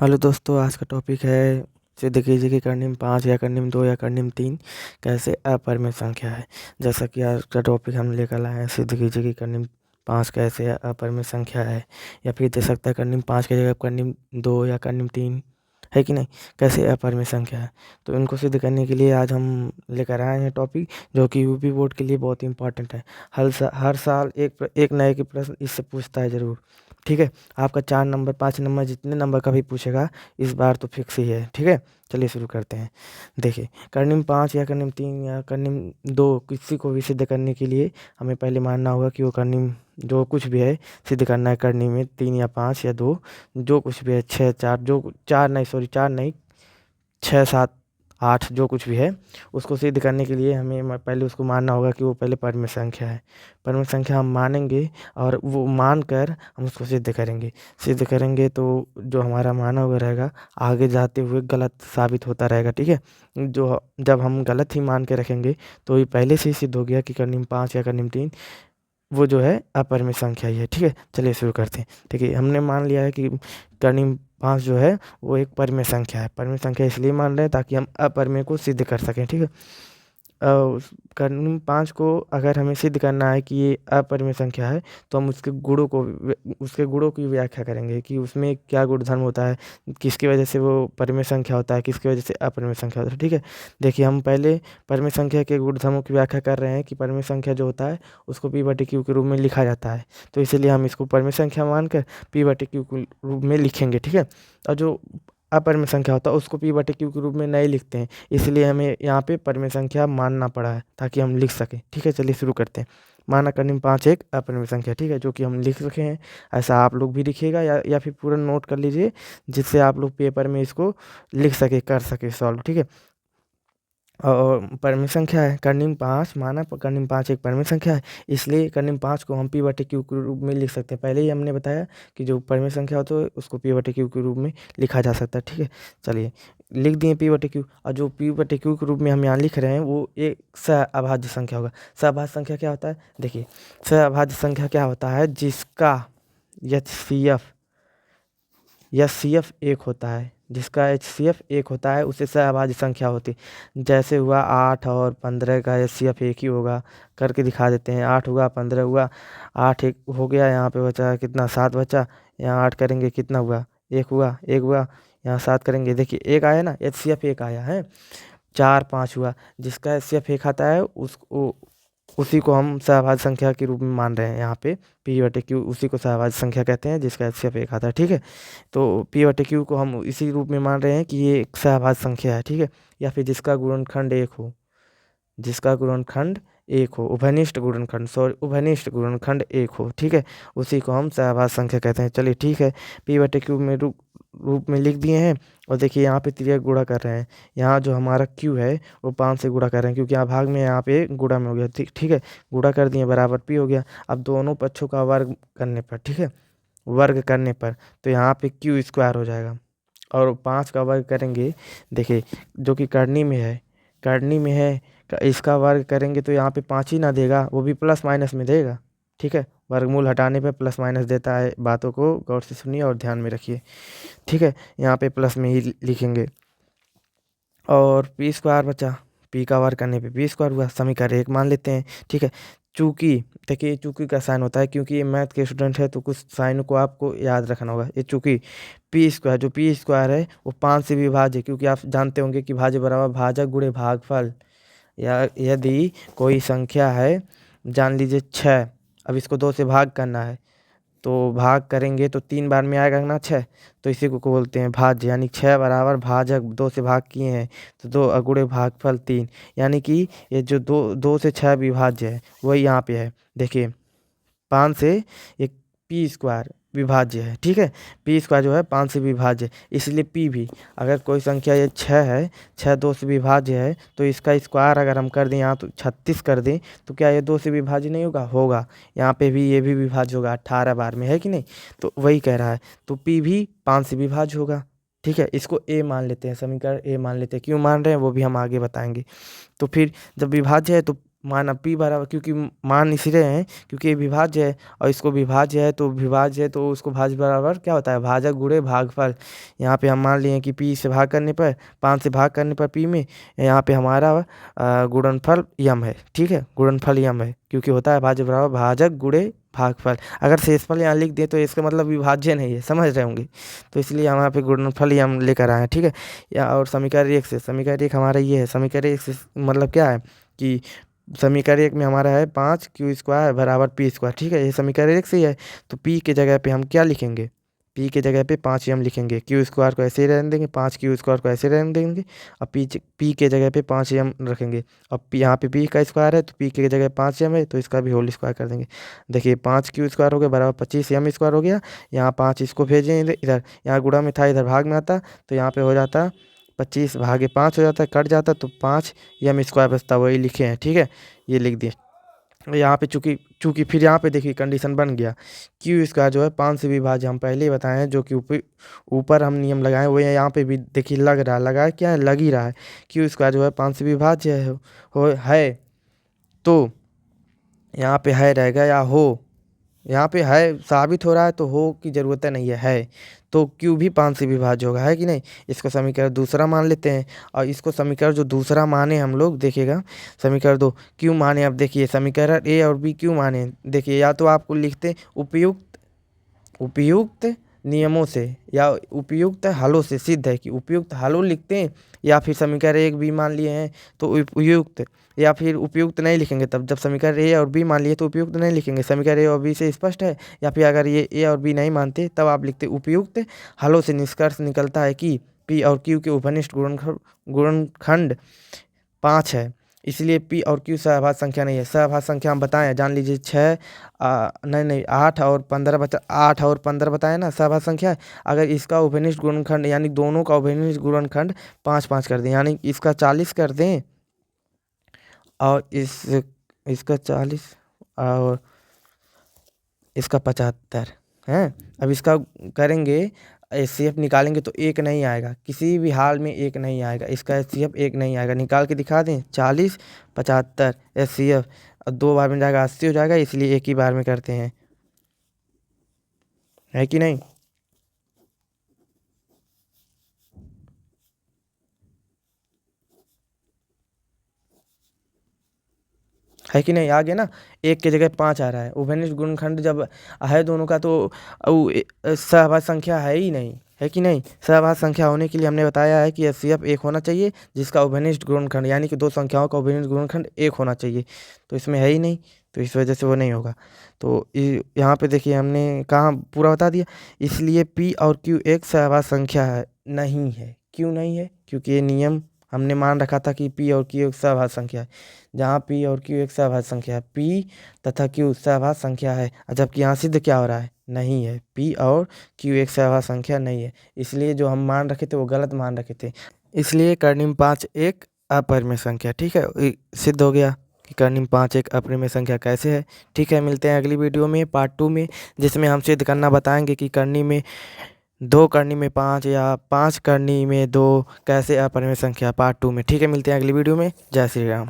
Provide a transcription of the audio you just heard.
Hello दोस्तों, आज का टॉपिक है सिद्ध कीजिए कि कर्निम 5 या कर्निम 2 या कर्निम 3 कैसे अपरिमेय संख्या है। जैसा कि आज का टॉपिक हम लेकर आए हैं, सिद्ध कीजिए कि कर्निम 5 कैसे अपरिमेय संख्या है, या फिर दे सकता है कर्निम 5 की जगह कर्निम 2 या कर्निम 3 है कि नहीं, कैसे अपरिमेय संख्या है। तो इनको सिद्ध करने के लिए आज हम लेकर आए हैं टॉपिक, जो कि यूपी बोर्ड के लिए बहुत ही इंपॉर्टेंट है। हर साल एक नए के प्रश्न इससे पूछता है ज़रूर। ठीक है, आपका 4 नंबर 5 नंबर जितने नंबर का भी पूछेगा इस बार तो फिक्स ही है। ठीक है, चलिए शुरू करते हैं। देखिए, कर्निम 5 या कर्निम 3 या कर्निम 2 किसी को भी सिद्ध करने के लिए हमें पहले मानना होगा कि वो कर्निम जो कुछ भी है सिद्ध करना है। कर्निम में 3 या 5 या 2 जो कुछ भी है, 6 4 जो 4 नहीं, सॉरी 4 नहीं, 6 7 8 जो कुछ भी है उसको सिद्ध करने के लिए हमें पहले उसको मानना होगा कि वो पहले परिमेय संख्या है। परिमेय संख्या हम मानेंगे और वो मानकर हम उसको सिद्ध करेंगे। सिद्ध करेंगे तो जो हमारा माना हुआ रहेगा आगे जाते हुए गलत साबित होता रहेगा। ठीक है, जो जब हम गलत ही मान के रखेंगे तो ये पहले से ही सिद्ध हो गया कि कर्निम 5 या कर्निम 3 वो जो है अपरिमेय संख्या ही है। ठीक है, चलिए शुरू करते हैं। देखिए, हमने मान लिया है कि कर्निम 5 जो है वो एक परिमेय संख्या है। परिमेय संख्या इसलिए मान रहे हैं ताकि हम अपरिमेय को सिद्ध कर सकें। ठीक है, कर्निम 5 को अगर हमें सिद्ध करना है कि ये अपरिमेय संख्या है तो हम उसके गुणों की व्याख्या करेंगे कि उसमें क्या गुणधर्म होता है, किसकी वजह से वो परिमेय संख्या होता है, किसकी वजह से अपरिमेय संख्या होता है। ठीक है, देखिए हम पहले परिमेय संख्या के गुणधर्मों की व्याख्या कर रहे हैं कि परिमेय संख्या जो होता है उसको p/q के रूप में लिखा जाता है। तो इसीलिए हम इसको परिमेय संख्या मानकर p/q के रूप में लिखेंगे। ठीक है, और जो अपरिमेय संख्या होता है उसको p/q के रूप में नहीं लिखते हैं, इसलिए हमें यहाँ पे परिमेय संख्या मानना पड़ा है ताकि हम लिख सकें। ठीक है, चलिए शुरू करते हैं। माना कर्निम 5 एक अपरिमेय संख्या। ठीक है, जो कि हम लिख रखे हैं। ऐसा आप लोग भी लिखिएगा या फिर पूरा नोट कर लीजिए, जिससे आप लोग पेपर में इसको लिख सके, कर सके सॉल्व। ठीक है, और परिमेय संख्या है कर्निम 5, माना कर्निम 5 एक परिमेय संख्या है, इसलिए कर्निम 5 को हम p/q के रूप में लिख सकते हैं। पहले ही हमने बताया कि जो परिमेय संख्या होता है उसको p/q के रूप में लिखा जा सकता है। ठीक है, चलिए लिख दिए p/q, और जो p/q के रूप में हम यहाँ लिख रहे हैं वो एक सहअभाज्य संख्या होगा। सहअभाज्य संख्या क्या होता है? देखिए, सहअभाज्य संख्या क्या होता है? जिसका HCF एक होता है, जिसका HCF एक होता है उसे सहअभाज्य संख्या होती। जैसे हुआ 8 और 15 का HCF एक ही होगा, करके दिखा देते हैं। 8 हुआ, 15 हुआ, 8 एक हो गया, यहाँ पे बचा कितना, 7 बचा। यहाँ 8 करेंगे कितना हुआ, 1 हुआ, 1 हुआ, यहाँ 7 करेंगे, देखिए 1 आया ना, HCF एक आया है। 4 5 हुआ, जिसका HCF एक आता है उसी को हम सहभाज्य संख्या के रूप में मान रहे हैं। यहाँ पे p/q उसी को सहभाज्य संख्या कहते हैं जिसका HCF एक आता है। ठीक है, तो p/q को हम इसी रूप में मान रहे हैं कि ये एक सहभाज्य संख्या है। ठीक है, या फिर जिसका गुणनखंड एक हो, जिसका गुणनखंड एक हो, उभयनिष्ठ गुणनखंड एक हो। ठीक है, उसी को हम सहभाज्य संख्या कहते हैं। चलिए ठीक है, p/q में रूप में लिख दिए हैं। और देखिए यहाँ पे तिर्यक गुणा कर रहे हैं। यहाँ जो हमारा q है वो 5 से गुणा कर रहे हैं, क्योंकि यहाँ भाग में, यहाँ पे गुणा में हो गया। ठीक है, गुणा कर दिए, बराबर p हो गया। अब दोनों पक्षों का वर्ग करने पर, ठीक है, वर्ग करने पर तो यहाँ पे q² हो जाएगा, और 5 का वर्ग करेंगे। देखिए, जो कि करनी में है, इसका वर्ग करेंगे तो यहाँ पे 5 ही ना देगा, वो भी प्लस माइनस में देगा। ठीक है, वर्गमूल हटाने पे प्लस माइनस देता है। बातों को गौर से सुनिए और ध्यान में रखिए। ठीक है, यहाँ पे प्लस में ही लिखेंगे। और p² बचा, p का वर्ग करने पे p² हुआ, समीकरण 1 मान लेते हैं। ठीक है, चूंकि देखिए, चूंकि का साइन होता है, क्योंकि ये मैथ के स्टूडेंट है तो कुछ साइन को आपको याद रखना होगा। ये चूंकि जो p² है वो 5 से विभाज्य है, क्योंकि आप जानते होंगे कि भाज्य बराबर भाजक गुणे भागफल। या यदि कोई संख्या है, जान लीजिए 6, अब इसको 2 से भाग करना है, तो भाग करेंगे तो 3 बार में आएगा ना 6, तो इसी को बोलते हैं भाज्य। यानी 6 बराबर भाजक 2 से भाग किए हैं तो 2 अगुणे भागफल 3। यानी कि ये जो 2 से 6 विभाज्य है वही यहाँ पे है। देखिए, 5 से एक p² विभाज्य है। ठीक है, p² जो है 5 से विभाज्य है, इसलिए p भी, अगर कोई संख्या ये 6 है, 6 2 से विभाज्य है, तो इसका स्क्वायर अगर हम कर दें यहाँ तो 36 कर दें, तो क्या ये 2 से विभाज्य नहीं होगा? यहाँ पे भी ये भी विभाज्य होगा 18 बार में, है कि नहीं? तो वही कह रहा है, तो p भी 5 से विभाज्य होगा। ठीक है, इसको a मान लेते हैं, समीकरण a मान लेते हैं। क्यों मान रहे हैं वो भी हम आगे बताएंगे। तो फिर जब विभाज्य है तो मान अब p बराबर, क्योंकि मान इसलिए हैं क्योंकि ये विभाज्य है और इसको विभाज्य है, तो विभाज्य है तो उसको भाज्य बराबर क्या होता है, भाजक गुणे भागफल। यहाँ पे हम मान लिए कि p से भाग करने पर, 5 से भाग करने पर p में, यहाँ पे हमारा गुणनफल यम है। ठीक है, गुणनफल यम है क्योंकि होता है भाज्य बराबर भाजक गुणे भागफल। अगर शेषफल यहाँ लिख दिए तो इसका मतलब विभाज्य नहीं है, समझ रहे होंगे। तो इसलिए हम यहाँ पे गुणनफल ही हम लेकर आए हैं। ठीक है, या और समीकरण 1 से, समीकरण 1 हमारा ये है। समीकरण 1 से मतलब क्या है कि समीकरण 1 में हमारा है 5q² बराबर p²। ठीक है, ये समीकरण 1 से ही है। तो p के जगह पे हम क्या लिखेंगे, p के जगह पे 5m लिखेंगे, q² को ऐसे ही रहने देंगे, 5q² को ऐसे रहने देंगे, और p के जगह पे 5m रखेंगे। अब यहाँ पे p का स्क्वायर है तो p के जगह 5m है तो इसका भी होल स्क्वायर कर देंगे। देखिए 5q² हो गया बराबर 25m² हो गया। यहाँ 5 इसको भेजें इधर, यहाँ गुणा में था इधर भाग में आता, तो यहाँ पे हो जाता 25/5 हो जाता है, कट जाता तो 5m² बचता, वही लिखे हैं। ठीक है, ये लिख दिए। यहाँ पे चूंकि फिर यहाँ पे देखिए कंडीशन बन गया, q² जो है 5 से विभाज्य, हम पहले ही बताए हैं, जो कि ऊपर हम नियम लगाए वो यहाँ पे भी देखिए लग रहा है, लगा है क्या है, लग ही रहा है। q² जो है 5 से विभाज्य है तो यहाँ पे है रहेगा या हो, यहाँ पे है साबित हो रहा है तो हो की ज़रूरत नहीं है तो q भी 5 से विभाज्य होगा, है कि नहीं। इसको समीकरण दूसरा मान लेते हैं, और इसको समीकरण जो दूसरा माने हम लोग देखिएगा, समीकरण 2 q माने। अब देखिए समीकरण a और b q माने, देखिए या तो आपको लिखते उपयुक्त नियमों से या उपयुक्त हलों से सिद्ध है कि उपयुक्त हलों लिखते हैं, या फिर समीकरण 1 b मान लिए हैं तो उपयुक्त, या फिर उपयुक्त नहीं लिखेंगे। तब जब समीकरण ए और बी मान लिए तो उपयुक्त नहीं लिखेंगे, समीकरण ए और बी से स्पष्ट है। या फिर अगर ये ए और बी नहीं मानते तब आप लिखते उपयुक्त हलों से निष्कर्ष निकलता है कि पी और क्यू के उपनिष्ठ गुणनखंड 5 है, इसलिए पी और क्यू सहभाज्य संख्या नहीं है। सहभाज्य संख्या हम बताएं, जान लीजिए 6 नहीं 8 और 15 बताए ना सहभाज्य संख्या है। अगर इसका उभयनिष्ठ गुणनखंड यानी दोनों का उभयनिष्ठ गुणनखंड 5 कर दें, यानी इसका 40 कर दें और इसका 40 और इसका 75 है। अब इसका करेंगे HCF निकालेंगे तो 1 नहीं आएगा, किसी भी हाल में 1 नहीं आएगा, इसका HCF 1 नहीं आएगा। निकाल के दिखा दें, 40 75 HCF 2 बार में जाएगा 80 हो जाएगा, इसलिए एक ही बार में करते हैं, है कि नहीं। है कि नहीं, आगे ना 1 की जगह 5 आ रहा है। उभयनिष्ठ गुणनखंड जब है दोनों का तो सहभाज्य संख्या है ही नहीं, है कि नहीं। सहभाज्य संख्या होने के लिए हमने बताया है कि HCF 1 होना चाहिए, जिसका उभयनिष्ठ गुणनखंड यानी कि दो संख्याओं का उभयनिष्ठ गुणनखंड 1 होना चाहिए, तो इसमें है ही नहीं, तो इस वजह से वो नहीं होगा। तो यहाँ पे देखिए हमने कहाँ पूरा बता दिया। इसलिए P और Q एक सहभाज्य संख्या है नहीं है। क्यों नहीं है, क्योंकि ये नियम हमने मान रखा था कि P और Q एक सहभाज्य संख्या है। जहाँ P और Q एक सहभाज्य संख्या है, P तथा Q सहभाज्य संख्या है, जबकि यहाँ सिद्ध क्या हो रहा है, नहीं है, P और Q एक सहभाज्य संख्या नहीं है। इसलिए जो हम मान रखे थे वो गलत मान रखे थे, इसलिए कर्णिम 5 एक अपरिमेय संख्या। ठीक है, सिद्ध हो गया कि कर्णिम 5 एक अपरिमेय संख्या कैसे है। ठीक है, मिलते हैं अगली वीडियो में पार्ट 2 में, जिसमें हम सिद्ध करना बताएंगे कि कर्णी में 2 कर्णी में 5 या 5 कर्णी में 2 कैसे अपरिमेय संख्या, पार्ट 2 में। ठीक है, मिलते हैं अगली वीडियो में। जय श्री राम।